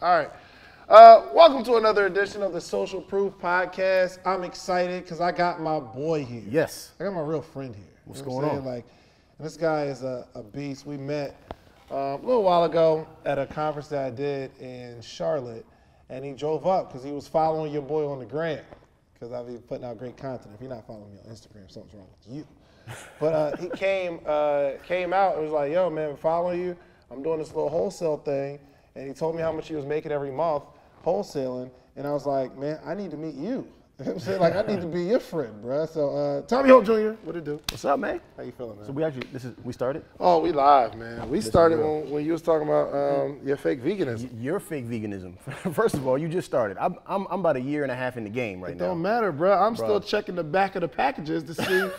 All right. Welcome to another edition of the Social Proof Podcast. I'm excited because I got my boy here. Yes. I got my real friend here. What's going on? Like, this guy is a beast. We met a little while ago at a conference that I did in Charlotte, and he drove up because he was following your boy on the gram because I've been putting out great content. If you're not following me on Instagram, something's wrong with you. But he came out and was like, yo, man, I'm following you. I'm doing this little wholesale thing. And he told me how much he was making every month wholesaling. And I was like, man, I need to meet you. I'm saying, like, I need to be your friend, bro. So Tommy Holt Jr., what it do? What's up, man? How you feeling, man? So we started? Oh, we live, man. We started when you was talking about your fake veganism. Your fake veganism. First of all, you just started. I'm about a year and a half in the game right now. It don't matter, bro. I'm still checking the back of the packages to see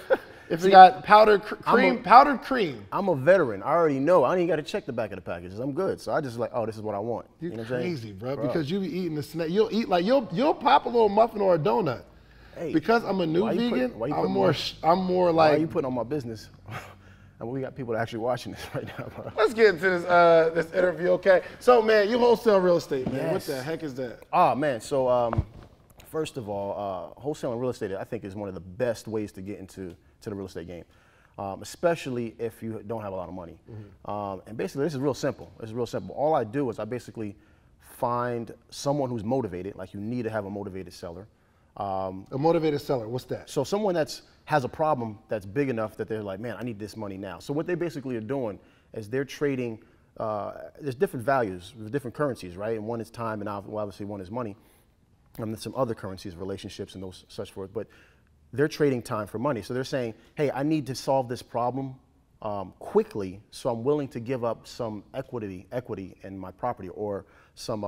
if it got powdered cream. I'm a veteran. I already know. I don't even got to check the back of the packages. I'm good. So I just like, oh, this is what I want. You're know what crazy, bro. Because you be eating the snack. You'll eat like you'll pop a little muffin or a donut. Hey, because I'm a new vegan, I'm more like. Why are you putting on my business? And we got people that are actually watching this right now, bro. Let's get into this interview, okay? So, man, you wholesale real estate, man. Yes. What the heck is that? Oh, man. So, first of all, wholesaling real estate, I think, is one of the best ways to get into the real estate game, especially if you don't have a lot of money. Mm-hmm. And basically, this is real simple. It's real simple. All I do is I basically find someone who's motivated. Like, you need to have a motivated seller. A motivated seller, what's that? So someone has a problem that's big enough that they're like, man, I need this money now. So what they basically are doing is they're trading, there's different values, different currencies, right? And one is time and obviously one is money. And there's some other currencies, relationships and those such forth, but they're trading time for money. So they're saying, hey, I need to solve this problem quickly, so I'm willing to give up some equity in my property or some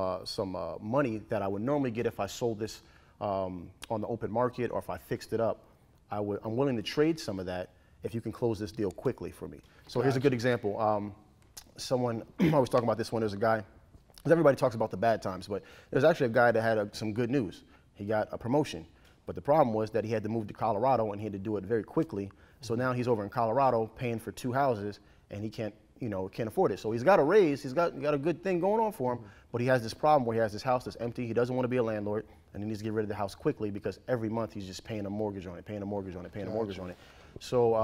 money that I would normally get if I sold this on the open market or if I fixed it up. I'm willing to trade some of that if you can close this deal quickly for me. So here's a good example. I was talking about this one. There's a guy, because everybody talks about the bad times, but there's actually a guy that had some good news. He got a promotion, but the problem was that he had to move to Colorado and he had to do it very quickly. So now he's over in Colorado paying for 2 houses and he can't afford it. So he's got a raise, he's got a good thing going on for him, but he has this problem where he has this house that's empty. He doesn't want to be a landlord and he needs to get rid of the house quickly because every month he's just paying a mortgage on it, paying a mortgage on it. So,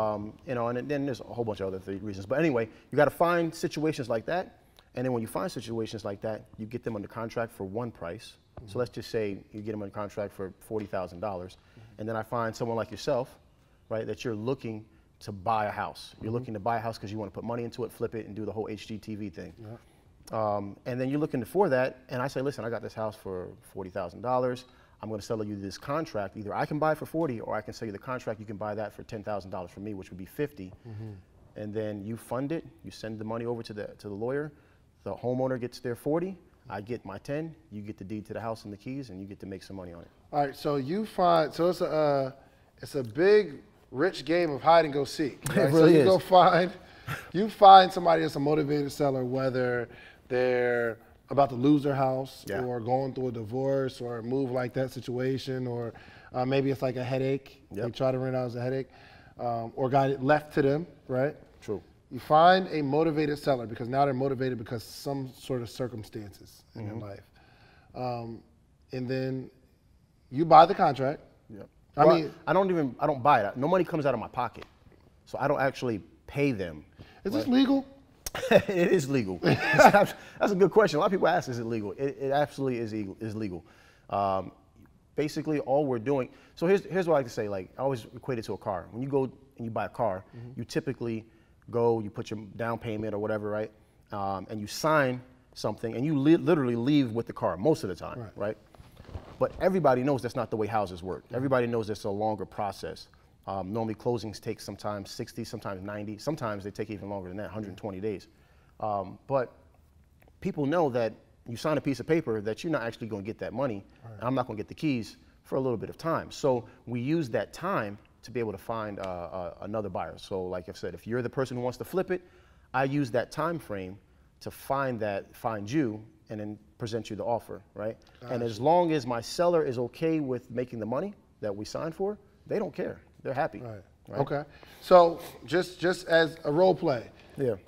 and then there's a whole bunch of other reasons. But anyway, you got to find situations like that. And then when you find situations like that, you get them under contract for one price. So let's just say you get them under contract for $40,000. And then I find someone like yourself, right, that you're looking to buy a house. You're looking to buy a house because you want to put money into it, flip it, and do the whole HGTV thing. And then you're looking for that, and I say, listen, I got this house for $40,000. I'm going to sell you this contract. Either I can buy it for $40,000, or I can sell you the contract. You can buy that for $10,000 from me, which would be $50,000. And then you fund it. You send the money over to the lawyer. The homeowner gets their $40,000. I get my $10,000. You get the deed to the house and the keys, and you get to make some money on it. All right. So it's a big, rich game of hide and go seek. Right? It really is. You find somebody that's a motivated seller, whether they're about to lose their house or going through a divorce or a move like that situation, or maybe it's like a headache. They try to rent out as a headache, or got it left to them, right? True. You find a motivated seller because now they're motivated because some sort of circumstances in their life. And then you buy the contract. I don't buy it. No money comes out of my pocket. So I don't actually pay them. Is this legal? It is legal. That's a good question. A lot of people ask, is it legal? It absolutely is legal. Basically, all we're doing, so here's what I like to say, like, I always equate it to a car. When you go and you buy a car, you typically go, you put your down payment or whatever, right? And you sign something, and you literally leave with the car most of the time, right? But everybody knows that's not the way houses work. Everybody knows it's a longer process. Normally closings take sometimes 60, sometimes 90. Sometimes they take even longer than that, 120 days. But people know that you sign a piece of paper that you're not actually going to get that money, and I'm not going to get the keys for a little bit of time. So we use that time to be able to find another buyer. So like I've said, if you're the person who wants to flip it, I use that time frame to find you and then present you the offer, right? And as long as my seller is okay with making the money that we signed for, they don't care. They're happy. Right? Okay. So just as a role play,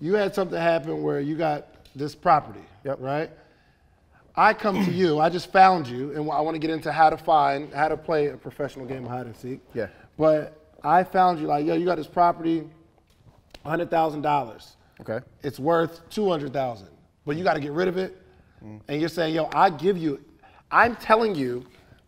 you had something happen where you got this property, right? I come to you, I just found you, and I want to get into how to play a professional game of hide and seek. Yeah. But I found you like, yo, you got this property, $100,000. Okay. It's worth $200,000, but you got to get rid of it. And you're saying, yo, I'm telling you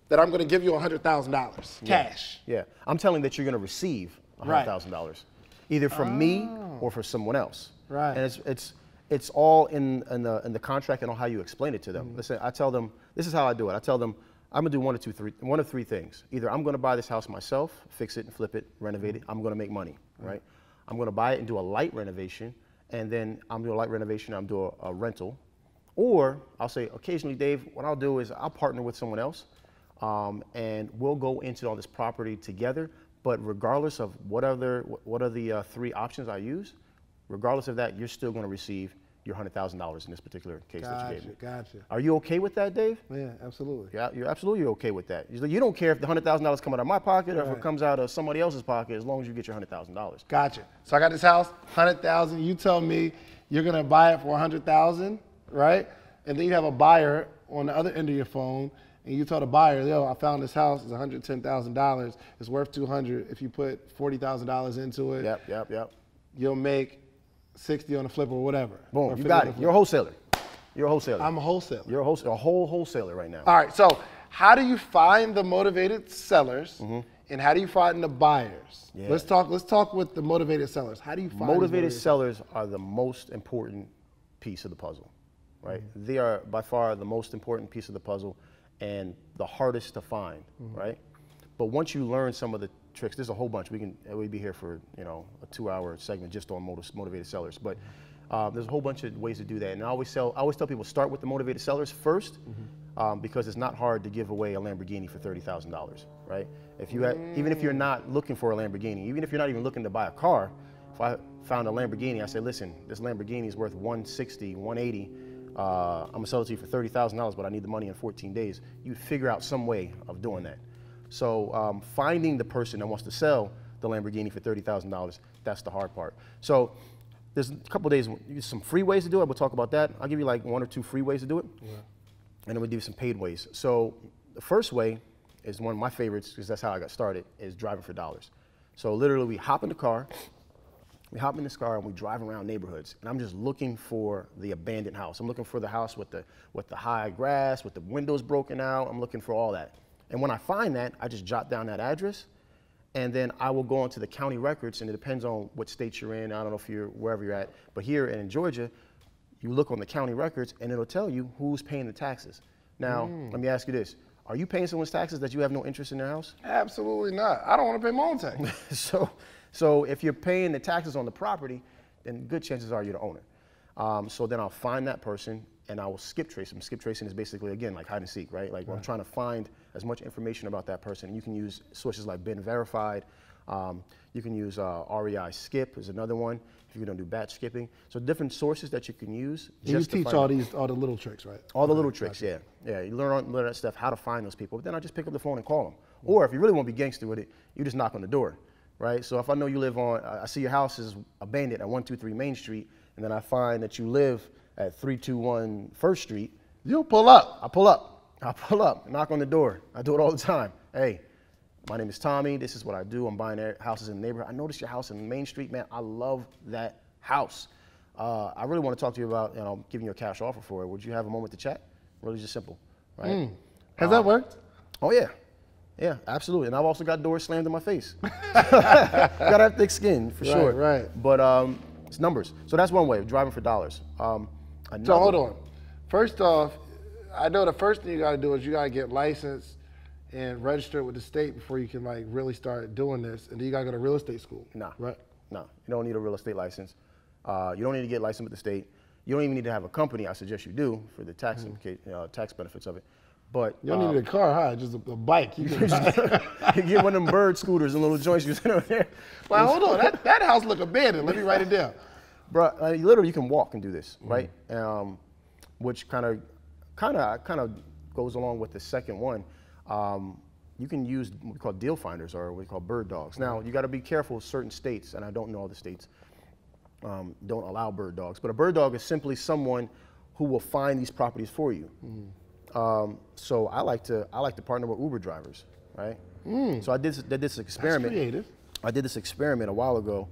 that I'm going to give you $100,000 cash. Yeah. I'm telling that you're going to receive $100,000, either from me or for someone else. Right. And it's all in the contract and on how you explain it to them. Listen, I tell them, this is how I do it. I tell them, I'm gonna do one of three things. Either I'm gonna buy this house myself, fix it and flip it, renovate it. I'm gonna make money, right? I'm gonna buy it and do a light renovation, and then I'm doing a light renovation, I'm doing a rental. Or I'll say, occasionally, Dave, what I'll do is I'll partner with someone else, and we'll go into all this property together. But regardless of what are the three options I use, regardless of that, you're still going to receive your $100,000 in this particular case that you gave me. Gotcha. Are you okay with that, Dave? Yeah, absolutely. Yeah, you're absolutely okay with that. You don't care if the $100,000 come out of my pocket or if it comes out of somebody else's pocket, as long as you get your $100,000. Gotcha. So I got this house, $100,000. You tell me you're going to buy it for $100,000, right? And then you have a buyer on the other end of your phone, and you tell the buyer, yo, I found this house, it's $110,000. It's worth $200,000. If you put $40,000 into it, Yep. You'll make 60 on the flip or whatever. Boom, you got it. You're a wholesaler. You're a wholesaler. I'm a wholesaler. You're a whole wholesaler right now. All right, so how do you find the motivated sellers and how do you find the buyers? Yeah. Let's talk with the motivated sellers. How do you find Motivated sellers are the most important piece of the puzzle, right? They are by far the most important piece of the puzzle and the hardest to find, right? But once you learn some of the tricks, there's a whole bunch. We'd be here for a 2-hour segment just on motivated sellers. But there's a whole bunch of ways to do that. And I always tell people start with the motivated sellers first, because it's not hard to give away a Lamborghini for $30,000, right? Even if you're not looking for a Lamborghini, even if you're not even looking to buy a car, if I found a Lamborghini, I say, listen, this Lamborghini is worth $160,000, $180,000. I'm gonna sell it to you for $30,000, but I need the money in 14 days. You figure out some way of doing that. So finding the person that wants to sell the Lamborghini for $30,000, that's the hard part. So there's a couple of days, some free ways to do it. We'll talk about that. I'll give you like 1 or 2 free ways to do it. Yeah. And then we'll do some paid ways. So the first way is one of my favorites, because that's how I got started, is driving for dollars. So literally we hop in the car, and we drive around neighborhoods, and I'm just looking for the abandoned house. I'm looking for the house with the high grass, with the windows broken out. I'm looking for all that. And when I find that, I just jot down that address, and then I will go onto the county records, and it depends on what state you're in. I don't know if you're wherever you're at, but here in Georgia, you look on the county records, and it'll tell you who's paying the taxes. Now, let me ask you this. Are you paying someone's taxes that you have no interest in their house? Absolutely not. I don't want to pay my own taxes. So if you're paying the taxes on the property, then good chances are you're the owner. So then I'll find that person, and I will skip trace them. Skip tracing is basically, again, like hide and seek, right? Like I'm trying to find as much information about that person. You can use sources like Been Verified. You can use REI Skip is another one if you're going to do batch skipping. So different sources that you can use. You teach all the little tricks, right? All the little tricks, yeah. You learn that stuff, how to find those people. But then I just pick up the phone and call them. Or if you really want to be gangster with it, you just knock on the door, right? So if I know you live I see your house is abandoned at 123 Main Street, and then I find that you live at 321 First Street. You'll pull up. I'll pull up, knock on the door. I do it all the time. Hey, my name is Tommy. This is what I do. I'm buying houses in the neighborhood. I noticed your house in Main Street, man. I love that house. I really want to talk to you about giving you a cash offer for it. Would you have a moment to chat? Really just simple, right? Has that worked? Oh, yeah. Yeah, absolutely. And I've also got doors slammed in my face. Gotta have thick skin, for sure. Right. But it's numbers. So that's one way of driving for dollars. So hold on. First off, I know the first thing you got to do is you got to get licensed and registered with the state before you can like really start doing this. And then you got to go to real estate school. Nah. Right? No, you don't need a real estate license. You don't need to get licensed with the state. You don't even need to have a company. I suggest you do for the tax benefits of it. But you don't need a car, huh? Just a bike. You can you get one of them bird scooters and little joints you sit over there. Well, hold on. That house look abandoned. Let me write it down. Bro, literally you can walk and do this, right? Which kind of goes along with the second one. You can use what we call deal finders or what we call bird dogs. Now, you got to be careful. Certain states, and I don't know all the states, don't allow bird dogs. But a bird dog is simply someone who will find these properties for you. So I like to partner with Uber drivers, right? So I did this experiment. That's creative. I did this experiment a while ago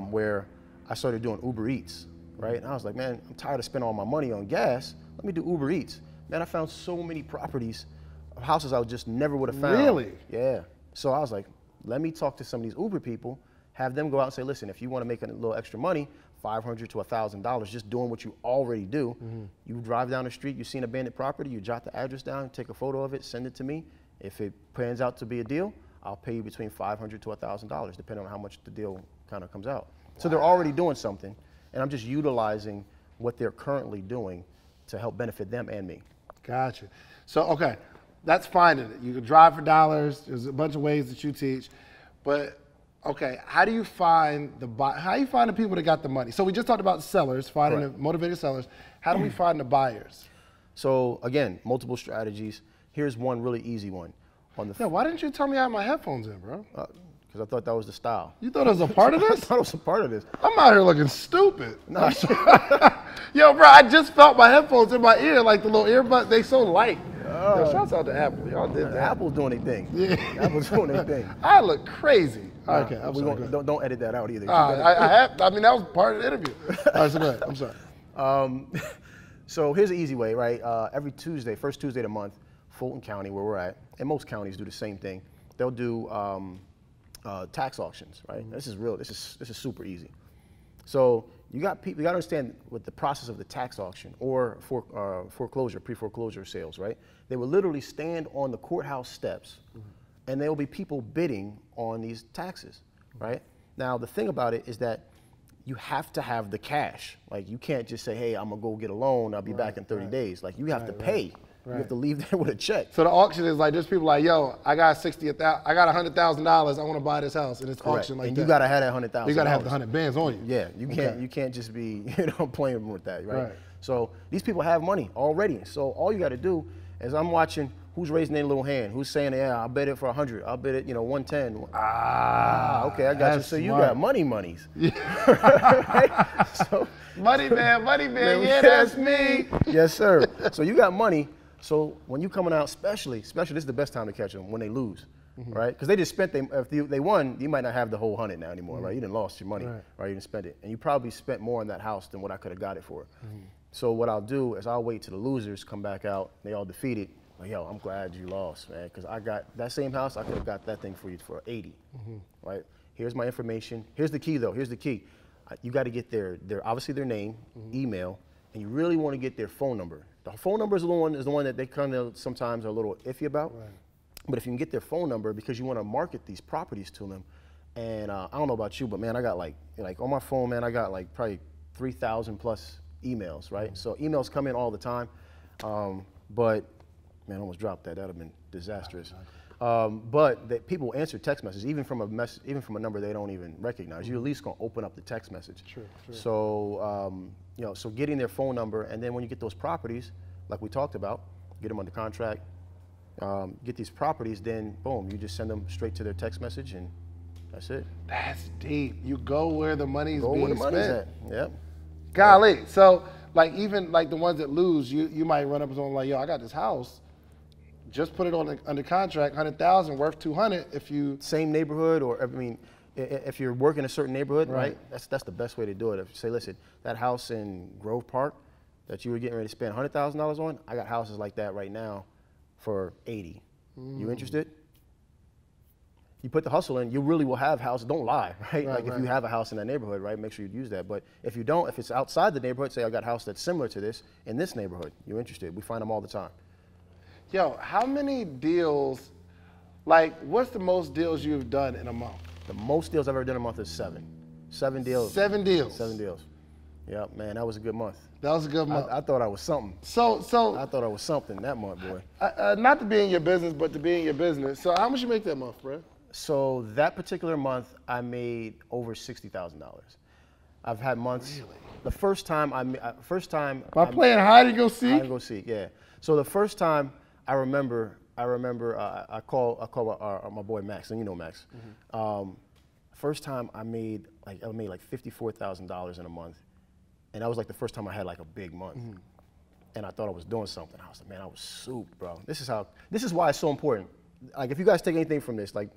where I started doing Uber Eats, right? And I was like, man, I'm tired of spending all my money on gas. Let me do Uber Eats. Man, I found so many properties, houses I just never would have found. Really? Yeah. So I was like, let me talk to some of these Uber people, have them go out and say, listen, if you want to make a little extra money, $500 to $1,000, just doing what you already do. You drive down the street, you see an abandoned property, you jot the address down, take a photo of it, send it to me. If it pans out to be a deal, I'll pay you between $500 to $1,000, depending on how much the deal kind of comes out. So they're already doing something, and I'm just utilizing what they're currently doing to help benefit them and me. Gotcha. So, okay, that's finding it. You can drive for dollars. There's a bunch of ways that you teach, but okay, how do you find the people that got the money? So we just talked about sellers, finding the motivated sellers. How do we find the buyers? So again, multiple strategies. Here's one really easy one. Why didn't you tell me I had my headphones in, bro? Because I thought that was the style. You thought it was a part of this? I thought it was a part of this. I'm out here looking stupid. No. Yo, bro, I just felt my headphones in my ear, like the little earbuds. They so light. Yo, shouts out to Apple. Y'all did that. Apple's doing their thing. Yeah. Apple's doing their thing. I look crazy. Okay, don't edit that out either. I mean, that was part of the interview. All right, so go ahead. I'm sorry. So here's the easy way, right? Every Tuesday, first Tuesday of the month, Fulton County, where we're at, and most counties do the same thing. They'll do tax auctions, right? This is real. This is super easy. So you got people. You got to understand what the process of the tax auction or foreclosure, pre-foreclosure sales, right? They will literally stand on the courthouse steps, and there will be people bidding on these taxes, right? Now the thing about it is that you have to have the cash. Like you can't just say, "Hey, I'm gonna go get a loan. I'll be back in 30 days." Like you have to pay. You have to leave there with a check. So the auction is like, there's people like, yo, I got $100,000. I want to buy this house, and it's auction like and that. you gotta have that $100,000. You gotta have the 100 bands on you. Yeah, you can't just be playing with that, right? Right. So these people have money already. So all you got to do is I'm watching who's raising their little hand, who's saying, yeah, I'll bet it for 100, I'll bet it, 110. Okay, I got you. So you got monies. Right? So money man, yeah, that's me. Yes, sir. So you got money. So when you coming out, especially this is the best time to catch them when they lose, right? Because they just spent if they won, you might not have the whole 100 now anymore, right? You didn't lost your money, right? You didn't spend it, and you probably spent more on that house than what I could have got it for. So what I'll do is I'll wait till the losers come back out, they all defeated. Like, yo, I'm glad you lost, man, because I got that same house. I could have got that thing for you for 80, right? Here's my information. Here's the key, though. Here's the key. You got to get obviously their name, email, and you really want to get their phone number. The phone number is the one that they kind of sometimes are a little iffy about. Right. But if you can get their phone number, because you want to market these properties to them, and I don't know about you, but man, I got like on my phone, man, I got like probably 3,000 plus emails, right? So emails come in all the time, but man, I almost dropped that. That'd have been disastrous. But people answer text messages, even from a number they don't even recognize. You're at least gonna open up the text message. True. So so getting their phone number, and then when you get those properties, like we talked about, get them under contract, get these properties, then boom, you just send them straight to their text message, and that's it. That's deep. You go where the money's being spent. At. Yep. Golly. So like even like the ones that lose, you might run up and someone like, yo, I got this house. Just put it on under contract, 100,000 worth 200. If you same neighborhood, or I mean, if you're working in a certain neighborhood, right? That's the best way to do it. If you say, listen, that house in Grove Park that you were getting ready to spend $100,000 on, I got houses like that right now for 80. You interested? You put the hustle in, you really will have houses. Don't lie, right? If you have a house in that neighborhood, right, make sure you use that. But if you don't, if it's outside the neighborhood, say I got a house that's similar to this in this neighborhood, you're interested. We find them all the time. Yo, how many deals, like what's the most deals you've done in a month? The most deals I've ever done in a month is 7. 7 deals. 7 deals? 7 deals. Yeah, man, that was a good month. That was a good month. I thought I was something. So I thought I was something that month, boy. Not to be in your business, but to be in your business. So how much you make that month, bro? So that particular month, I made over $60,000. I've had months. Really? The first time By playing hide and go seek? Hide and go seek, yeah. So the first time I remember I called my boy Max, and you know Max. First time I made like $54,000 in a month, and that was like the first time I had like a big month. and I thought I was doing something. I was like, man, I was souped, bro. This is why it's so important. Like, if you guys take anything from this, like,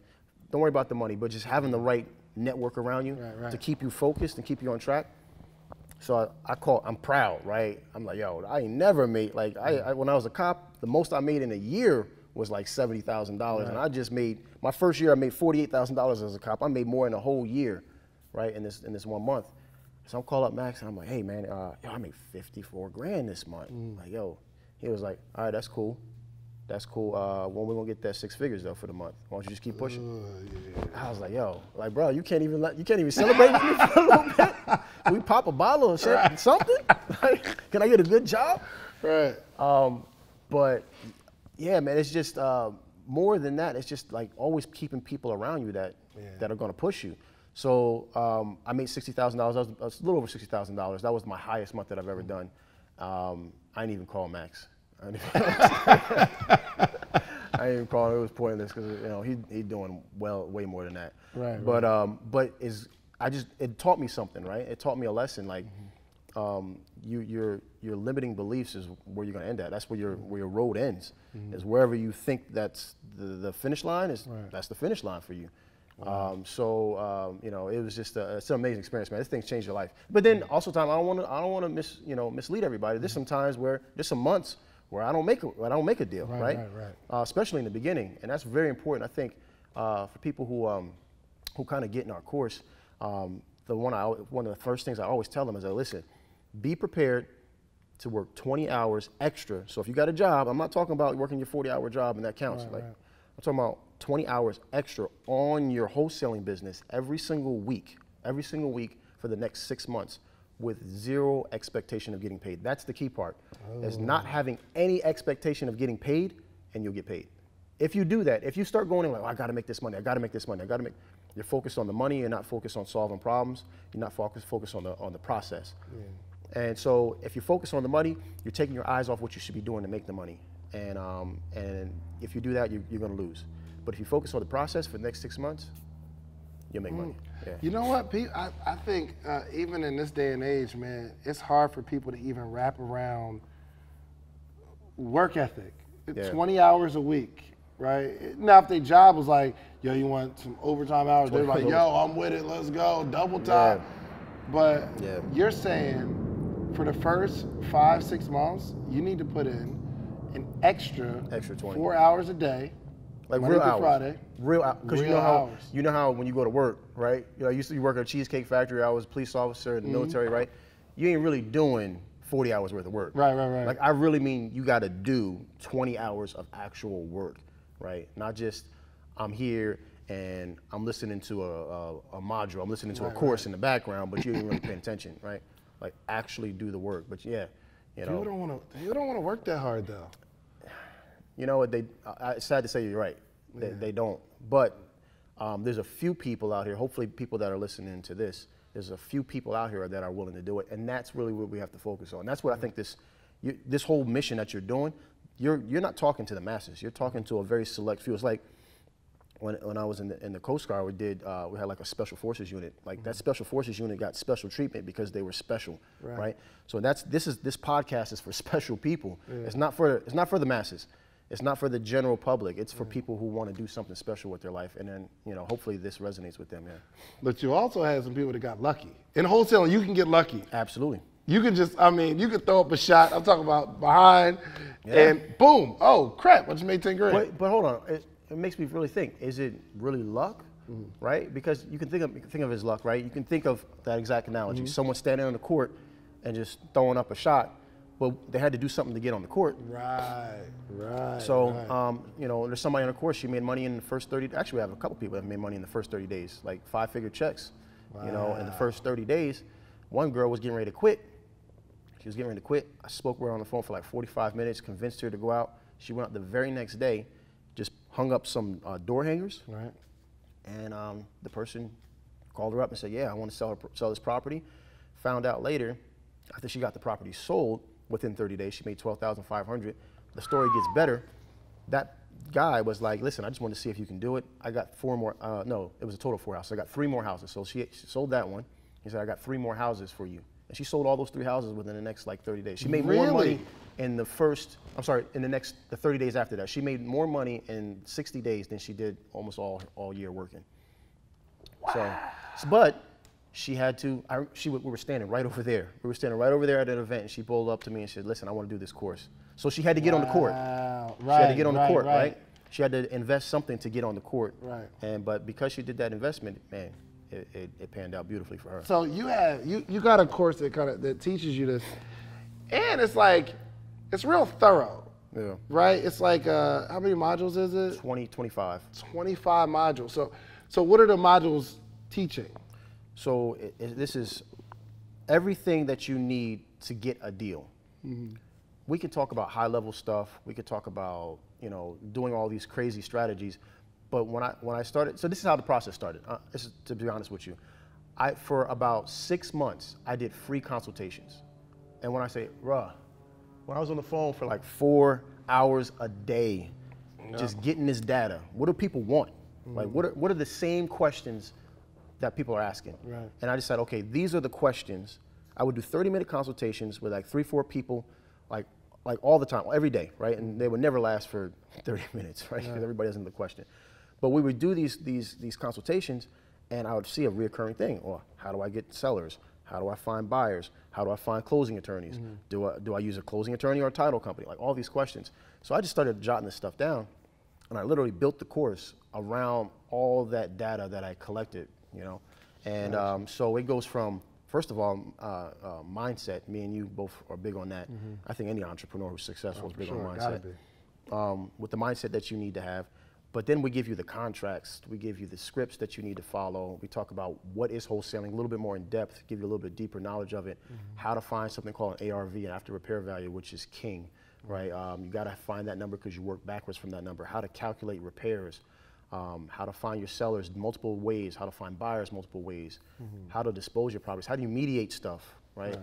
don't worry about the money, but just having the right network around you to keep you focused and keep you on track. So I'm proud, right? I'm like, yo, I ain't never made, like, when I was a cop, the most I made in a year was like $70,000. And I just made, my first year I made $48,000 as a cop. I made more in a whole year, right, in this 1 month. So I'm calling up Max and I'm like, hey man, yo, I made 54 grand this month. Like, yo, he was like, all right, that's cool. That's cool. When we gonna get that 6 figures though for the month? Why don't you just keep pushing? I was like, yo, like, bro, you can't even celebrate with me for a little bit. Can we pop a bottle or something? Like, can I get a good job? Right. But yeah, man, it's just more than that. It's just like always keeping people around you that are gonna push you. So I made $60,000. That was a little over $60,000. That was my highest month that I've ever done. I didn't even call Max. I didn't even call him. It was pointless because, you know, he's doing way more than that. Right. But it taught me something, right? It taught me a lesson. Like, your limiting beliefs is where you're gonna end at. That's where your road ends. Is wherever you think that's the finish line is. That's the finish line for you. Wow. You know, it was just it's an amazing experience, man. This thing's changed your life. But then also, I don't want to mislead everybody. There's some times there's some months where I don't make a deal, right? Especially in the beginning, and that's very important. I think for people who kind of get in our course, one of the first things I always tell them is that, listen, be prepared to work 20 hours extra. So if you got a job, I'm not talking about working your 40-hour job and that counts. I'm talking about 20 hours extra on your wholesaling business every single week for the next 6 months with zero expectation of getting paid. That's the key part, is not having any expectation of getting paid, and you'll get paid. If you do that, if you start going like, oh, I gotta make this money, you're focused on the money, you're not focused on solving problems, you're not focused on the process. And so if you focus on the money, you're taking your eyes off what you should be doing to make the money. And if you do that, you're gonna lose. But if you focus on the process for the next 6 months, you'll make money. Yeah. You know what, Pete? I think even in this day and age, man, it's hard for people to even wrap around work ethic. 20 hours a week, right? Now, if their job was like, yo, you want some overtime hours? They're like, yo, I'm with it, let's go, double time. But you're saying for the first 5-6 months, you need to put in an extra 20. 4 hours a day. Like Monday real through hours. Friday. Real hours. Because you know how when you go to work, right? You know, I used to work at a cheesecake factory. I was a police officer in the military, right? You ain't really doing 40 hours worth of work. Right. Like, I really mean you got to do 20 hours of actual work, right? Not just I'm here and I'm listening to a module, I'm listening to a course in the background, but you ain't really paying attention, right? Like, actually do the work. But yeah, you know. You don't want to work that hard though. You know what? It's sad to say you're right. They don't. But there's a few people out here, hopefully people that are listening to this, there's a few people out here that are willing to do it, and that's really what we have to focus on. That's what I think this whole mission that you're doing, you're not talking to the masses. You're talking to a very select few. It's like when I was in the Coast Guard, we had like a special forces unit. Like that special forces unit got special treatment because they were special, right? So this podcast is for special people. It's not for the masses. It's not for the general public. It's for people who want to do something special with their life. And then, you know, hopefully this resonates with them, But you also had some people that got lucky. In wholesaling, you can get lucky. Absolutely. You can you can throw up a shot. I'm talking about behind, and boom. Oh, crap, I just made 10 grand. But hold on. It makes me really think, is it really luck, right? Because you can think of it as luck, right? You can think of that exact analogy. Someone standing on the court and just throwing up a shot. Well, they had to do something to get on the court. Right. So, you know, there's somebody on the course, she made money in the first 30, actually we have a couple people that made money in the first 30 days, like 5-figure checks, you know, in the first 30 days. One girl was getting ready to quit. She was getting ready to quit. I spoke with her on the phone for like 45 minutes, convinced her to go out. She went out the very next day, just hung up some door hangers. Right. And the person called her up and said, yeah, I want to sell this property. Found out later, after she got the property sold, within 30 days, she made $12,500. The story gets better. That guy was like, listen, I just wanted to see if you can do it. I got 4 more, no, it was a total of 4 houses. I got 3 more houses. So she sold that one. He said, I got 3 more houses for you. And she sold all those 3 houses within the next like 30 days. She made more money in the next 30 days after that. She made more money in 60 days than she did almost all year working. Wow. But she had to, we were standing right over there. We were standing right over there at an event, and she pulled up to me and said, listen, I want to do this course. So she had to get on the court. Right, she had to get on the court, right? She had to invest something to get on the court. Right. But because she did that investment, man, it panned out beautifully for her. So you got a course that teaches you this, and it's like, it's real thorough. Yeah. Right? It's like, how many modules is it? 25. 25 modules. So what are the modules teaching? So this is everything that you need to get a deal. Mm-hmm. We could talk about high-level stuff. We could talk about, doing all these crazy strategies. But when I started, so this is how the process started. To be honest with you, for about 6 months, I did free consultations. And when I say, when I was on the phone for like 4 hours a day, just getting this data, what do people want? Mm-hmm. Like, what are the same questions that people are asking? Right. And I just said, okay, these are the questions. I would do 30-minute consultations with like 3-4 people, like all the time, every day, right? And they would never last for 30 minutes, right? Because everybody doesn't know the question. But we would do these consultations, and I would see a reoccurring thing. Or how do I get sellers? How do I find buyers? How do I find closing attorneys? Mm-hmm. Do I use a closing attorney or a title company? Like all these questions. So I just started jotting this stuff down, and I literally built the course around all that data that I collected, And so it goes from, first of all, mindset. Me and you both are big on that. Mm-hmm. I think any entrepreneur who's successful is big on mindset. With the mindset that you need to have. But then we give you the contracts, we give you the scripts that you need to follow. We talk about what is wholesaling, a little bit more in depth, give you a little bit deeper knowledge of it, how to find something called an ARV, an after repair value, which is king, right? You gotta find that number because you work backwards from that number, how to calculate repairs, how to find your sellers multiple ways, how to find buyers multiple ways, how to dispose your properties, how do you mediate stuff, right?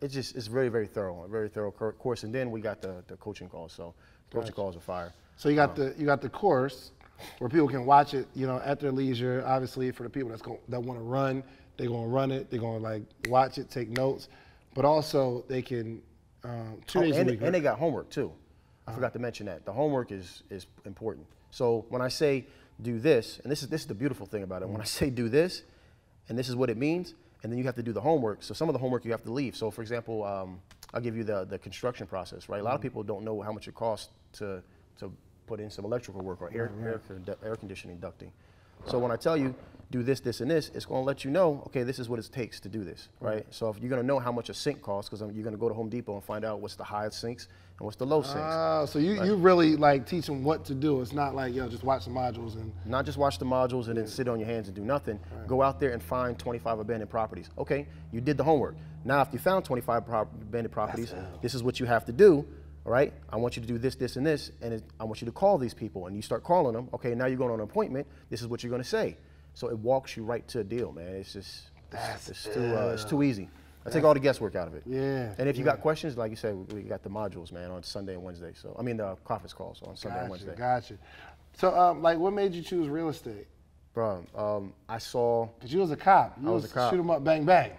It's very, very thorough, a very thorough course. And then we got the coaching calls, so coaching calls are fire. So you got the course where people can watch it, at their leisure. Obviously, for the people that want to run, they're gonna run it. They're gonna watch it, take notes, but also they can 2 days a week. And they got homework too. I forgot to mention that the homework is important. So when I say do this, and this is the beautiful thing about it. When I say do this, and this is what it means, and then you have to do the homework. So some of the homework you have to leave. So for example, I'll give you the construction process, right? A lot of people don't know how much it costs to put in some electrical work or air conditioning ducting. So when I tell you do this, this, and this, it's going to let you know, okay, this is what it takes to do this, right? So if you're going to know how much a sink costs, because you're going to go to Home Depot and find out what's the highest sinks and what's the low sinks. So you really teach them what to do. It's not like, just watch the modules and. Not just watch the modules and then sit on your hands and do nothing. Right. Go out there and find 25 abandoned properties. Okay, you did the homework. Now if you found 25 abandoned properties, this is what you have to do. All right, I want you to do this, this, and this, and I want you to call these people, and you start calling them. Okay, now you're going on an appointment. This is what you're going to say. So it walks you right to a deal, man. It's just, it's too easy. I take all the guesswork out of it. Yeah. And if you got questions, like you said, we got the modules, man, on Sunday and Wednesday. So I mean the conference calls on Sunday and Wednesday. Gotcha. So what made you choose real estate? Bro, I saw. Cause you was a cop. I was a cop. Shoot 'em up, bang bang.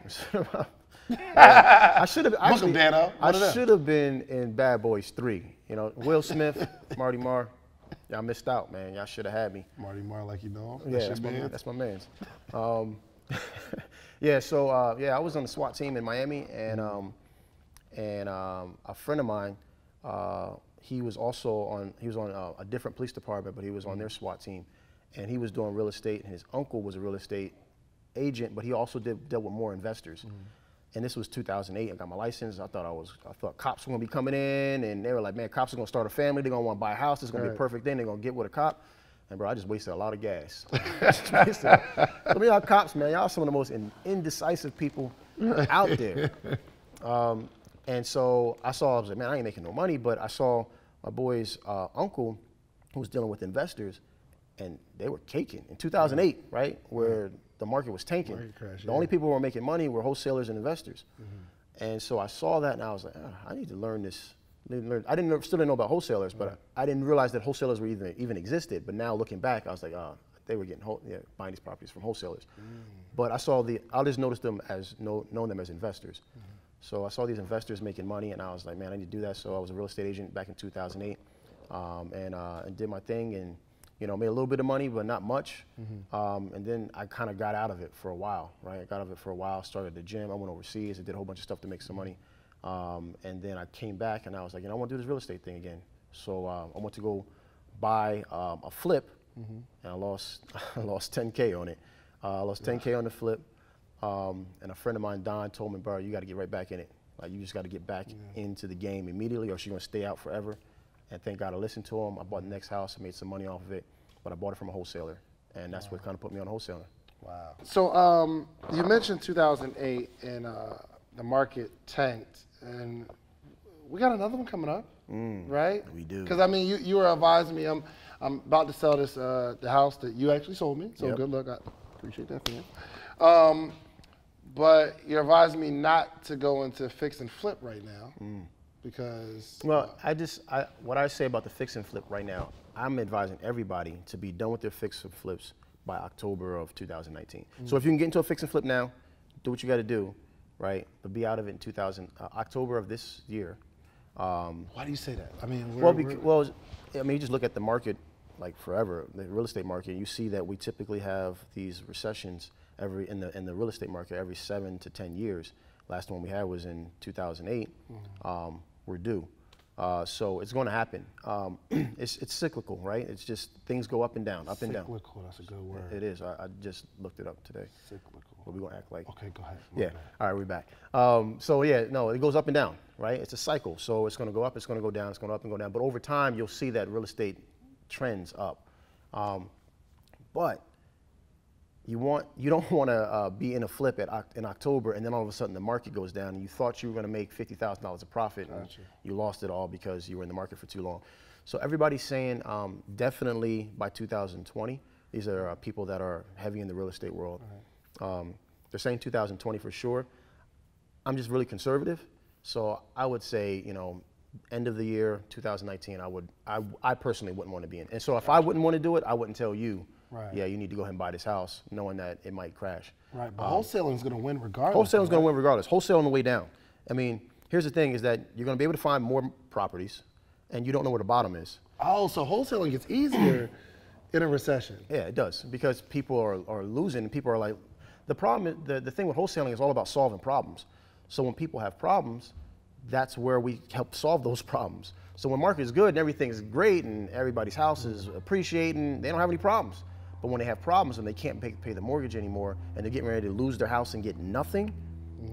I should have actually. I should have been in Bad Boys 3. Will Smith, Marty Marr. Y'all missed out, man. Y'all should have had me. Marty Marr, like him. Yeah, that's my man's. Yeah. So I was on the SWAT team in Miami, and a friend of mine, he was on a different police department, but he was on their SWAT team, and he was doing real estate. And his uncle was a real estate agent, but he also dealt with more investors. And this was 2008. I got my license. I thought cops were gonna be coming in, and they were like, man, cops are gonna start a family. They're gonna want to buy a house. It's gonna be a perfect thing. They're gonna get with a cop. And bro, I just wasted a lot of gas. Y'all cops, man, y'all some of the most indecisive people out there. And so I was like, man, I ain't making no money. But I saw my boy's uncle, who was dealing with investors, and they were caking in 2008, right, where the market was tanking. The only people who were making money were wholesalers and investors. And so I saw that, and I was like, I need to learn this. I still didn't know about wholesalers, but I didn't realize that wholesalers were even existed. But now looking back, I was like, they were getting buying these properties from wholesalers. But I just noticed them as known them as investors. So I saw these investors making money, and I was like, man, I need to do that. So I was a real estate agent back in 2008, and did my thing, and made a little bit of money, but not much. And then I kind of got out of it for a while, right? I got out of it for a while, started the gym, I went overseas, I did a whole bunch of stuff to make some money. And then I came back and I was like, I want to do this real estate thing again. So I went to go buy a flip, and I lost 10K on it. I lost 10K on the flip. And a friend of mine, Don, told me, bro, you got to get right back in it. Like, you just got to get back into the game immediately, or she's going to stay out forever. And thank God I listened to him. I bought the next house, I made some money off of it, but I bought it from a wholesaler. And that's what kind of put me on wholesaling. Wow. So you mentioned 2008 and the market tanked, and we got another one coming up, right? We do. Because I mean, you were advising me. I'm about to sell this the house that you actually sold me. So good luck. I appreciate that for you. But you're advising me not to go into fix and flip right now because. Well, what I say about the fix and flip right now, I'm advising everybody to be done with their fix and flips by October of 2019. So if you can get into a fix and flip now, do what you got to do, right? But be out of it in October of this year. Why do you say that? I mean, you just look at the market like forever, the real estate market. You see that we typically have these recessions in the real estate market every 7 to 10 years. Last one we had was in 2008. We're due. So it's going to happen. It's cyclical, right? It's just things go up and down, up and down. Cyclical, that's a good word. It is. I just looked it up today. Cyclical. But we're going to act like. Okay, go ahead. Yeah. All right, we're back. It goes up and down, right? It's a cycle. So it's going to go up, it's going to go down, it's going to up and go down. But over time, you'll see that real estate trends up. But you don't want to be in a flip in October, and then all of a sudden the market goes down, and you thought you were going to make $50,000 of profit, and you lost it all because you were in the market for too long. So everybody's saying definitely by 2020. These are people that are heavy in the real estate world. They're saying 2020 for sure. I'm just really conservative, so I would say end of the year 2019. I personally wouldn't want to be in. And so if I wouldn't want to do it, I wouldn't tell you. Right. Yeah, you need to go ahead and buy this house, knowing that it might crash. Right, but wholesaling is going to win regardless. Wholesaling is going to win regardless. Wholesale on the way down. I mean, here's the thing: is that you're going to be able to find more properties, and you don't know where the bottom is. Oh, so wholesaling gets easier in a recession. Yeah, it does, because people are losing, and people are like, the problem is, the thing with wholesaling is all about solving problems. So when people have problems, that's where we help solve those problems. So when market is good and everything is great and everybody's house is appreciating, they don't have any problems. But when they have problems and they can't pay the mortgage anymore, and they're getting ready to lose their house and get nothing,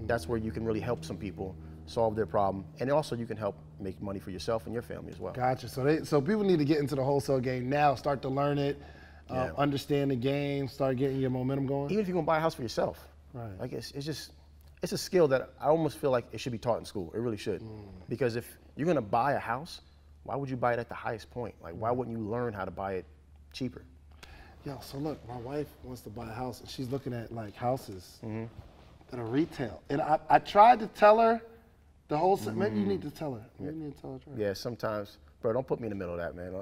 that's where you can really help some people solve their problem. And also you can help make money for yourself and your family as well. Gotcha. So people need to get into the wholesale game now, start to learn it, understand the game, start getting your momentum going. Even if you're gonna buy a house for yourself. Right. Like it's a skill that I almost feel like it should be taught in school. It really should. Because if you're gonna buy a house, why would you buy it at the highest point? Like, why wouldn't you learn how to buy it cheaper? Yo, so look, my wife wants to buy a house, and she's looking at like houses that are retail. And I tried to tell her the wholesale. Maybe you need to tell her. Maybe you need to tell her. Yeah, sometimes. Bro, don't put me in the middle of that, man.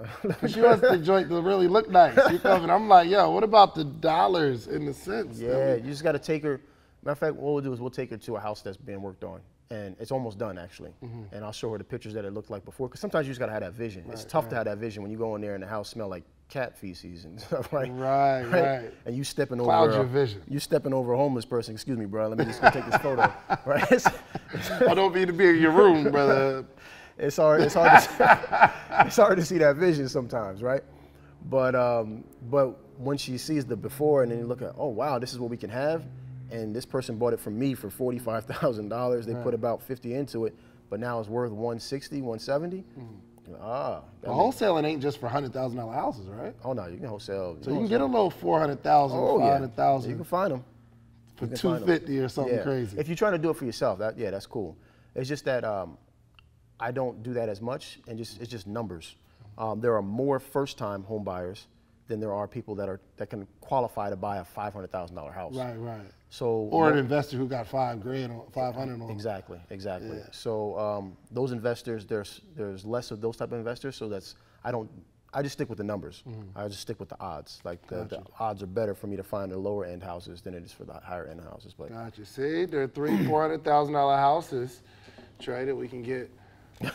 She wants the joint to really look nice. You feel me? And I'm like, yo, what about the dollars in the cents? Yeah, you just got to take her. Matter of fact, what we'll do is we'll take her to a house that's being worked on. And it's almost done, actually. And I'll show her the pictures that it looked like before. Because sometimes you just got to have that vision. It's tough to have that vision when you go in there and the house smell like cat feces and stuff, right? Right. And you stepping over. Cloud your vision. You stepping over a homeless person. Excuse me, bro. Let me just go take this photo. Right? I don't mean to be in your room, brother. It's hard to see that vision sometimes, right? But when she sees the before and then you look at, oh wow, this is what we can have, and this person bought it from me for $45,000. They put about 50 into it, but now it's worth 160, 170. Well, wholesaling ain't just for $100,000 houses, right? Oh no, you can wholesale. So you can get a little 400,000, 500,000. You can find them for 250 or something crazy. If you're trying to do it for yourself, that's cool. It's just that I don't do that as much, and it's just numbers. There are more first-time home buyers than there are people that can qualify to buy a $500,000 house. Right. So or an investor who got $5,000 or $500 on. Exactly. Yeah. So those investors, there's less of those type of investors. So I don't I just stick with the numbers. I just stick with the odds. Like the odds are better for me to find the lower end houses than it is for the higher end houses. But gotcha. See, there are $300,000-$400,000 houses traded. We can get.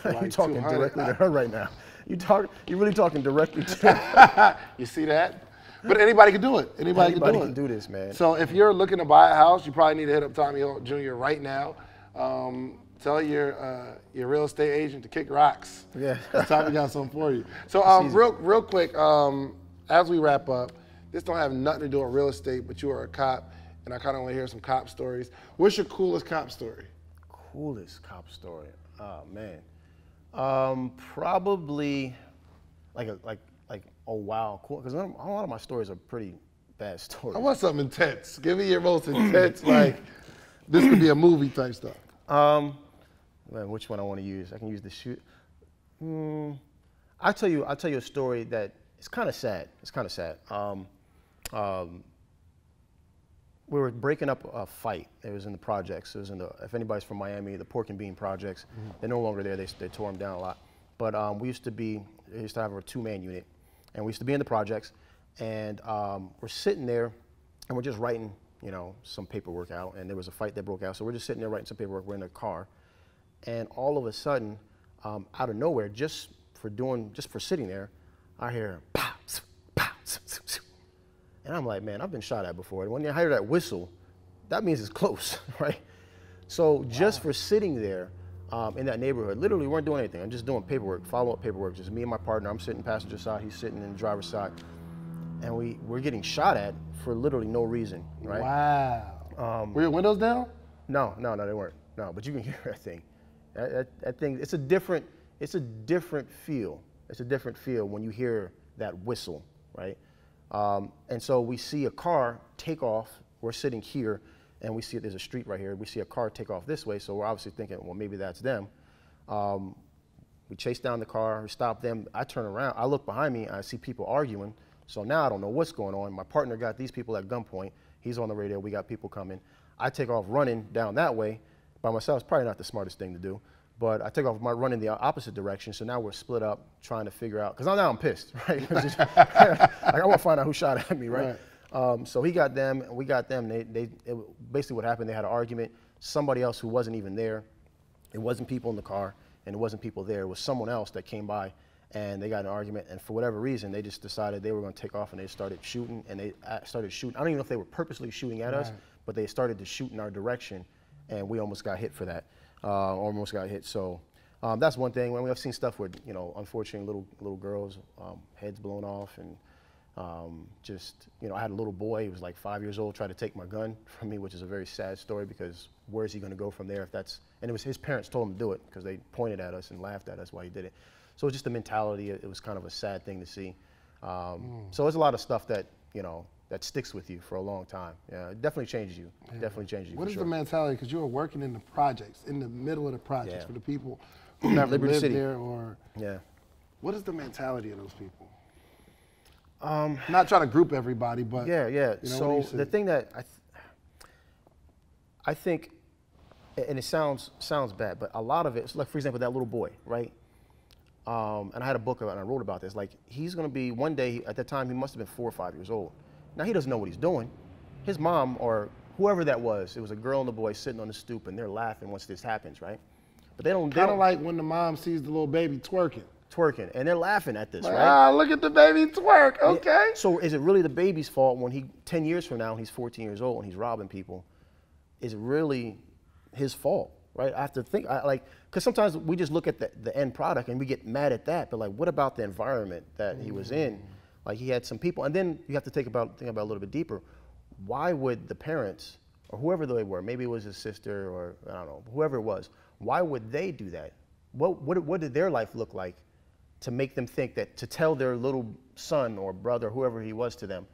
Like you're talking directly to her right now. You're really talking directly to her. You see that? But anybody can do it. Anybody can do this, man. So if you're looking to buy a house, you probably need to hit up Tommy Holt Jr. right now. Tell your real estate agent to kick rocks. Yeah. Tommy got something for you. So real quick, as we wrap up, this don't have nothing to do with real estate, but you are a cop, and I kind of want to hear some cop stories. What's your coolest cop story? Coolest cop story? Oh man, probably like oh wow, cool. Because a lot of my stories are pretty bad stories. I want something intense. Give me your most intense, like this could be a movie type stuff. Man, which one I want to use? I can use the shoot. I'll tell you a story that it's kind of sad. It's kind of sad. We were breaking up a fight. It was in the projects. It was in the, if anybody's from Miami, the Pork and Bean projects. They're no longer there. They tore them down a lot. But we used to have a 2-man unit, and we used to be in the projects. And we're sitting there, and we're just writing, some paperwork out. And there was a fight that broke out, so we're just sitting there writing some paperwork. We're in a car, and all of a sudden, out of nowhere, just for sitting there, I hear pow, pow, and I'm like, man, I've been shot at before. And when you hear that whistle, that means it's close, right? So just for sitting there in that neighborhood, literally weren't doing anything. I'm just doing paperwork, follow-up paperwork. Just me and my partner. I'm sitting passenger side. He's sitting in the driver's side. And we're getting shot at for literally no reason, right? Wow. Were your windows down? No, they weren't. No, but you can hear that thing. That thing, it's a different feel. It's a different feel when you hear that whistle, right? And so we see a car take off. We're sitting here, and we see there's a street right here. We see a car take off this way, so we're obviously thinking, well, maybe that's them. We chase down the car, we stop them. I turn around, I look behind me, I see people arguing. So now I don't know what's going on. My partner got these people at gunpoint. He's on the radio, we got people coming. I take off running down that way by myself. It's probably not the smartest thing to do, but I take off running the opposite direction. So now we're split up trying to figure out, because now I'm pissed, right? Like I want to find out who shot at me, right? So he got them, and we got them. Basically what happened, they had an argument. Somebody else who wasn't even there, it wasn't people in the car, and it wasn't people there. It was someone else that came by, and they got in an argument, and for whatever reason, they just decided they were going to take off, and they started shooting, and they started shooting. I don't even know if they were purposely shooting at us, but they started to shoot in our direction, and we almost got hit for that. Almost got hit. So that's one thing. When we have seen stuff with, unfortunately, little girls, heads blown off, and I had a little boy. He was like 5 years old, tried to take my gun from me, which is a very sad story because where is he going to go from there if that's? And it was his parents told him to do it because they pointed at us and laughed at us while he did it. So it's just the mentality. It was kind of a sad thing to see. So there's a lot of stuff that that sticks with you for a long time. Yeah, it definitely changes you. Yeah. Definitely changes you. What is sure. the mentality? Because you were working in the projects, in the middle of the projects, for the people who never lived there, or what is the mentality of those people? Not trying to group everybody, but So the thing that I think, and it sounds bad, but a lot of it, like for example, that little boy, right? And I had a book about it, and I wrote about this. Like, he's going to be, one day, at that time, he must have been 4 or 5 years old. Now, he doesn't know what he's doing. His mom, or whoever that was, it was a girl and a boy sitting on the stoop, and they're laughing once this happens, right? But they don't. Kind of like when the mom sees the little baby twerking. And they're laughing at this, right? Ah, look at the baby twerk, okay. So is it really the baby's fault when 10 years from now, he's 14 years old and he's robbing people? Is it really his fault? Right? I have to think, because sometimes we just look at the end product and we get mad at that, but like, what about the environment that he was in? Like, he had some people, and then you have to think about it a little bit deeper. Why would the parents, or whoever they were, maybe it was his sister, or I don't know, whoever it was, why would they do that? What did their life look like to make them think that, to tell their little son or brother, whoever he was to them,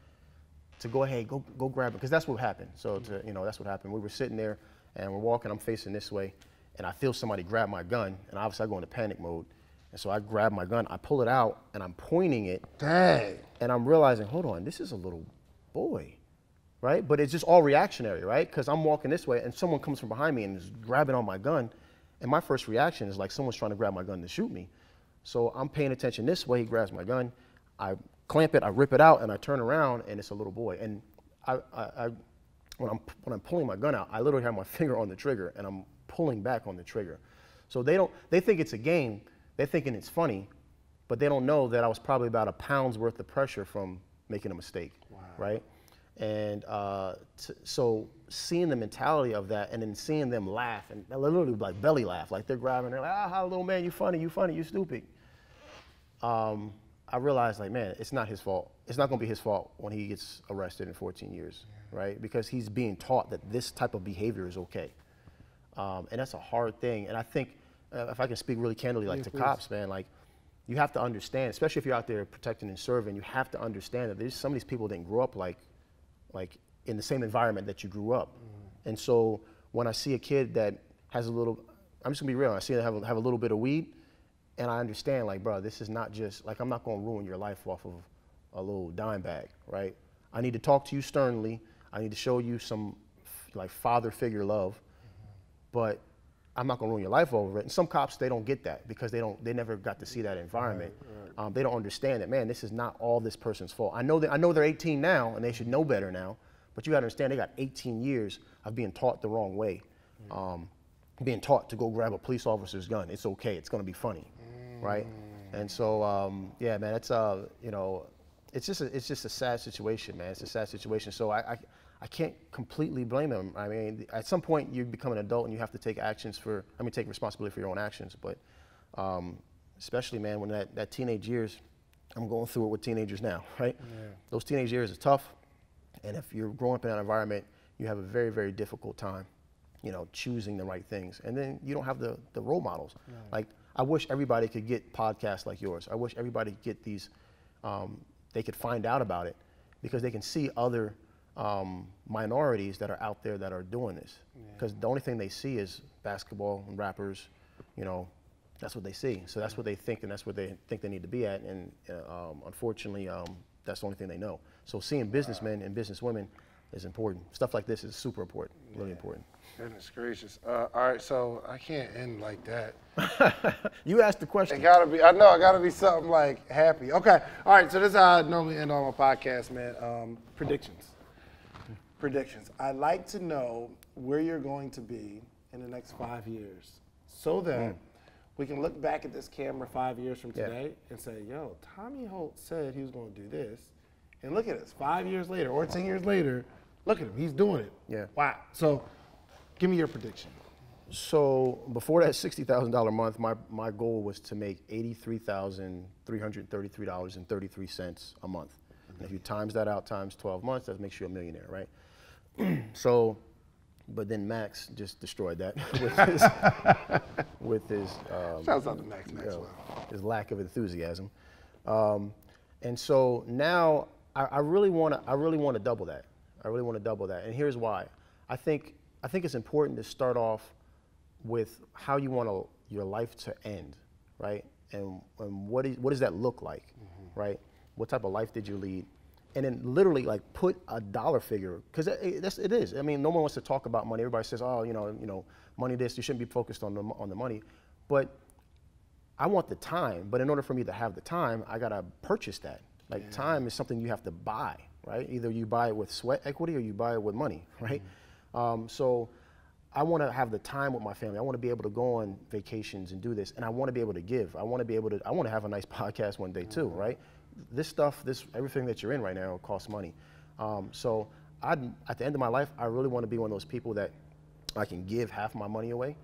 to go ahead, go grab it, because that's what happened. So that's what happened. We were sitting there, and we're walking, I'm facing this way, and I feel somebody grab my gun, and obviously I go into panic mode. And so I grab my gun, I pull it out, and I'm pointing it. Dang. And I'm realizing, hold on, this is a little boy, right? But it's just all reactionary, right? Because I'm walking this way, and someone comes from behind me and is grabbing on my gun, and my first reaction is like someone's trying to grab my gun to shoot me. So I'm paying attention this way, he grabs my gun, I clamp it, I rip it out, and I turn around, and it's a little boy. And when I'm pulling my gun out, I literally have my finger on the trigger, and I'm pulling back on the trigger. So they think it's a game, they're thinking it's funny, but they don't know that I was probably about a pound's worth of pressure from making a mistake, right? And so seeing the mentality of that, and then seeing them laugh, and literally like belly laugh, like they're grabbing, they're like, ah, little man, you funny, you stupid. I realized, like, man, it's not his fault. It's not gonna be his fault when he gets arrested in 14 years, right? Because he's being taught that this type of behavior is okay. And that's a hard thing. And I think, if I can speak really candidly, like to cops, man, like, you have to understand, especially if you're out there protecting and serving, you have to understand that some of these people didn't grow up like in the same environment that you grew up. And so when I see a kid that has a little, I'm just gonna be real, I see them have a little bit of weed, and I understand, like, bro, this is not just, like, I'm not gonna ruin your life off of a little dime bag, right? I need to talk to you sternly. I need to show you some, like, father figure love, but I'm not gonna ruin your life over it. And some cops, they don't get that because they never got to see that environment. Right. They don't understand that, man, this is not all this person's fault. I know they're 18 now and they should know better now, but you gotta understand they got 18 years of being taught the wrong way. Being taught to go grab a police officer's gun. It's okay, it's gonna be funny, right? And so, yeah, man, it's, you know, it's just a sad situation, man. It's a sad situation. So I can't completely blame him. I mean, at some point you become an adult and you have to take take responsibility for your own actions. But especially, man, when that teenage years, I'm going through it with teenagers now, right? Yeah. Those teenage years are tough. And if you're growing up in that environment, you have a very, very difficult time, you know, choosing the right things. And then you don't have the role models. Yeah. Like, I wish everybody could get podcasts like yours. I wish everybody could get these, they could find out about it because they can see other minorities that are out there that are doing this. Because the only thing they see is basketball and rappers, you know, that's what they see. So that's what they think, and that's what they think they need to be at. And unfortunately, that's the only thing they know. So seeing businessmen and businesswomen is important. Stuff like this is super important, really important. Goodness gracious. All right, so I can't end like that. You asked the question. It gotta be, I know, it gotta be something like happy. Okay, all right, so this is how I normally end all my podcasts, man. Predictions. I'd like to know where you're going to be in the next 5 years so that we can look back at this camera 5 years from today and say, yo, Tommy Holt said he was gonna do this. And look at us, 5 years later or 10 years later, look at him, he's doing it. Yeah. Wow. So give me your prediction. So before that $60,000 month, my goal was to make $83,333.33 a month. And if you times that out times 12 months, that makes you a millionaire, right? So, but then Max just destroyed that with his shouts out to Max Maxwell. His lack of enthusiasm. And so now I really want to double that. I really want to double that. And here's why. I think it's important to start off with how you want your life to end, right? And what does that look like, right? What type of life did you lead? And then literally, like, put a dollar figure, because it is. I mean, no one wants to talk about money. Everybody says, oh, you know, money this, you shouldn't be focused on the money. But I want the time. But in order for me to have the time, I gotta purchase that. Like, time is something you have to buy, right? Either you buy it with sweat equity or you buy it with money, right? So I want to have the time with my family. I want to be able to go on vacations and do this, and I want to be able to give. I want to have a nice podcast one day too, right? This stuff, everything that you're in right now costs money. So at the end of my life, I really want to be one of those people that I can give half my money away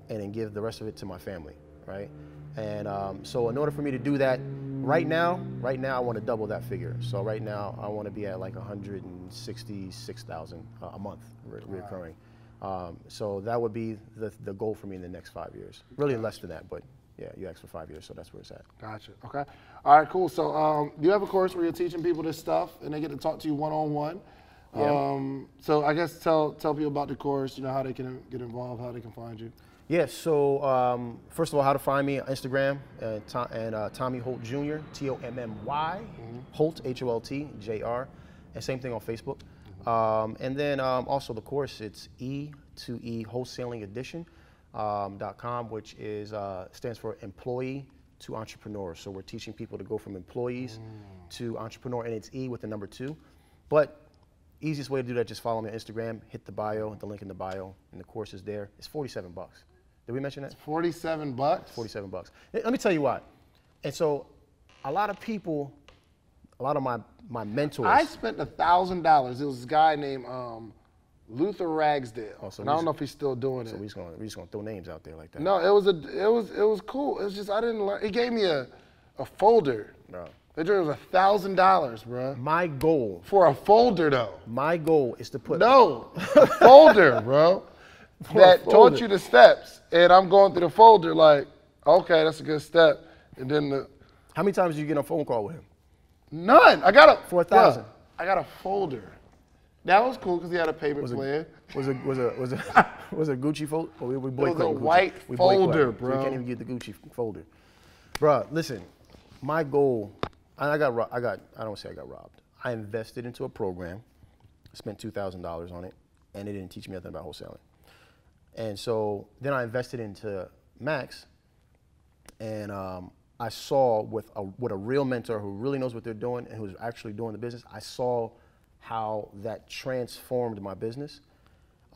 and then give the rest of it to my family, right? And so in order for me to do that, right now I want to double that figure. So right now I want to be at like 166,000 a month recurring. So that would be the goal for me in the next 5 years. Really less than that, but yeah, you asked for 5 years, so that's where it's at. Gotcha. Okay. All right, cool. So do you have a course where you're teaching people this stuff and they get to talk to you one-on-one? Yeah. So I guess tell people about the course, you know, how they can get involved, how they can find you. Yeah, so first of all, how to find me on Instagram, and Tommy Holt Jr., Tommy, Holt, Holt, Jr., and same thing on Facebook. And then also the course, it's E2E Wholesaling Edition.com, which is stands for Employee to entrepreneurs. So we're teaching people to go from employees to entrepreneur, and it's E with the number 2. But easiest way to do that, just follow me on Instagram, hit the bio, the link in the bio, and the course is there. It's $47. Did we mention that? It's $47? $47. Let me tell you why. And so a lot of people, a lot of my mentors. I spent $1,000. It was this guy named Luther Ragsdale. Oh, so and I don't know if he's still doing it. So we're just gonna throw names out there like that. No, it was cool. It was just I didn't learn. He gave me a folder. Bro. That joint was $1,000, bro. My goal. For a folder though. My goal is to put. No, a folder, bro. That taught you the steps, and I'm going through the folder like, okay, that's a good step, and then How many times did you get on a phone call with him? None. I got For 1,000. I got a folder. That was cool because he had a payment plan. Was a Gucci folder? Oh, we It was a white folder, bro. So you can't even get the Gucci folder, bro. Listen, my goal. I don't say I got robbed. I invested into a program, spent $2,000 on it, and it didn't teach me nothing about wholesaling. And so then I invested into Max, and I saw with a real mentor who really knows what they're doing and who's actually doing the business, I saw how that transformed my business.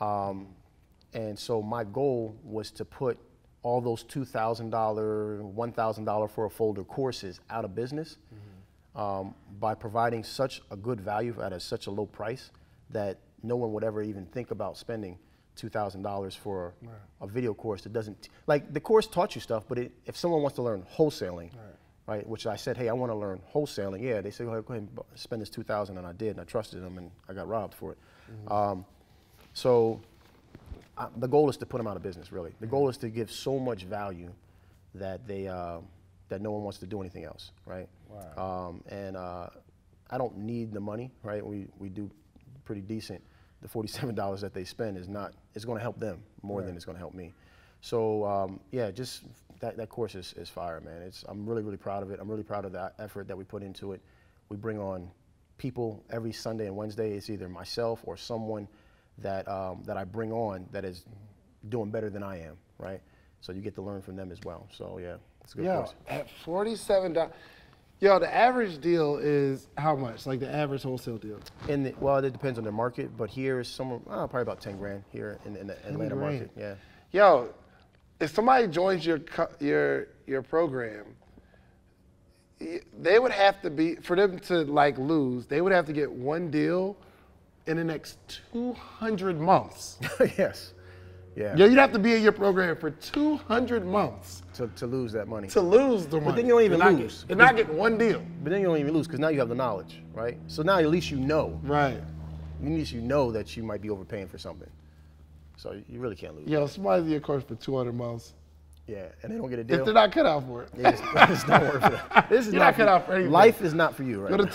And so my goal was to put all those $2,000, $1,000 for a folder courses out of business by providing such a good value at such a low price that no one would ever even think about spending $2,000 for a video course that doesn't, like the course taught you stuff, but if someone wants to learn wholesaling, right, which I said, hey, I want to learn wholesaling, yeah, they said, go ahead and spend this $2,000, and I did, and I trusted them, and I got robbed for it. The goal is to put them out of business, really. The goal is to give so much value that that no one wants to do anything else, right? Wow. I don't need the money, right? We do pretty decent. The $47 that they spend it's going to help them more than it's going to help me. So yeah, just that course is fire, man. I'm really, really proud of it. I'm really proud of that effort that we put into it. We bring on people every Sunday and Wednesday. It's either myself or someone that I bring on that is doing better than I am, right? So you get to learn from them as well. So yeah, it's a good course. At $47, the average deal is how much? Like the average wholesale deal? Well, it depends on the market, but here is somewhere probably about 10 grand here in the Atlanta market. Yeah. Yo, if somebody joins your program, they would have to be, for them to like lose, they would have to get one deal in the next 200 months. Yes. Yeah. Yo, you'd have to be in your program for 200 months. To lose that money. To lose the money. But then you don't even lose. And not get one deal. But then you don't even lose because now you have the knowledge, right? So now at least you know. Right. At least you know that you might be overpaying for something. So you really can't lose. Yo, somebody's in your course for 200 months. Yeah, and they don't get a deal. If they're not cut out for it. It's not worth it. This is not cut out for anything. Life is not for you, right? Go to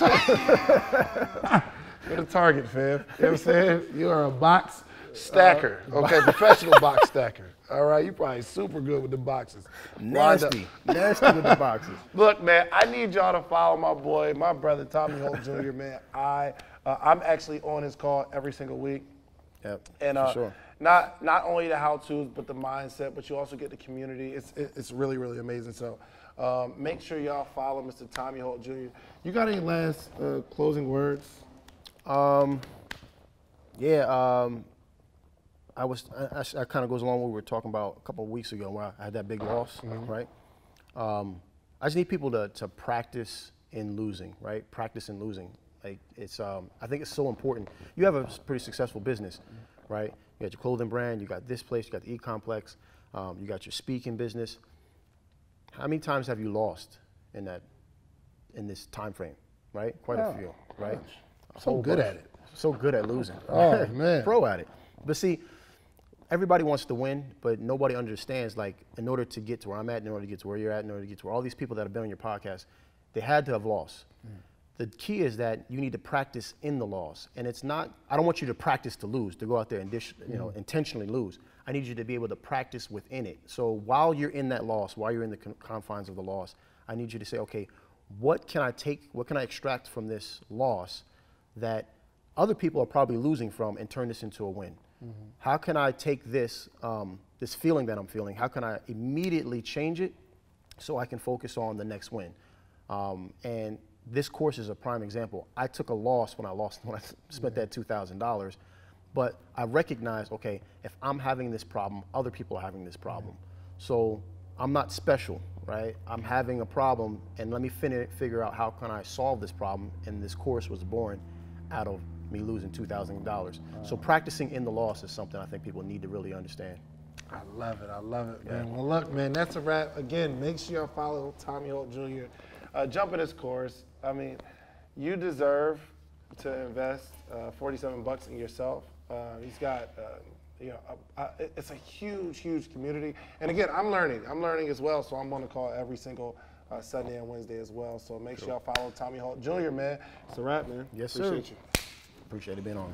Target, fam. You know what I'm saying? You are a box stacker, okay? Professional box stacker. All right, you probably super good with the boxes. Nasty with the boxes. Look, man, I need y'all to follow my boy, my brother, Tommy Holt Jr., man. I'm actually on his call every single week. Yep, and for sure. Not only the how-tos, but the mindset, but you also get the community. It's really, really amazing. So make sure y'all follow Mr. Tommy Holt Jr. You got any last closing words? That kind of goes along with what we were talking about a couple of weeks ago where I had that big loss, right? I just need people to practice in losing, right? Practice in losing. Like I think it's so important. You have a pretty successful business, right? You got your clothing brand, you got this place, you got the e-complex, you got your speaking business. How many times have you lost in this time frame, right? Quite a few, right? So good at it. So good at losing. Oh, man. Pro at it. But see, everybody wants to win, but nobody understands, like, in order to get to where I'm at, in order to get to where you're at, in order to get to where all these people that have been on your podcast, they had to have lost. The key is that you need to practice in the loss. And it's not, I don't want you to practice to lose, to go out there and intentionally lose. I need you to be able to practice within it. So while you're in that loss, while you're in the confines of the loss, I need you to say, okay, what can I extract from this loss that other people are probably losing from and turn this into a win? How can I take this, this feeling that I'm feeling, how can I immediately change it so I can focus on the next win. And this course is a prime example. I took a loss when I spent that $2,000, but I recognized, okay, if I'm having this problem, other people are having this problem. So I'm not special, right? I'm having a problem, and let me figure out how can I solve this problem, and this course was born out of me losing $2,000. So practicing in the loss is something I think people need to really understand. I love it, man. Well, look, man, that's a wrap. Again, make sure y'all follow Tommy Holt Jr. Jump in this course. I mean, you deserve to invest $47 in yourself. He's got, it's a huge, huge community. And again, I'm learning as well. So I'm on the call every single Sunday and Wednesday as well. So make sure y'all follow Tommy Holt Jr., man. It's a wrap, man. Yes, sir. Appreciate you. Appreciate it being on.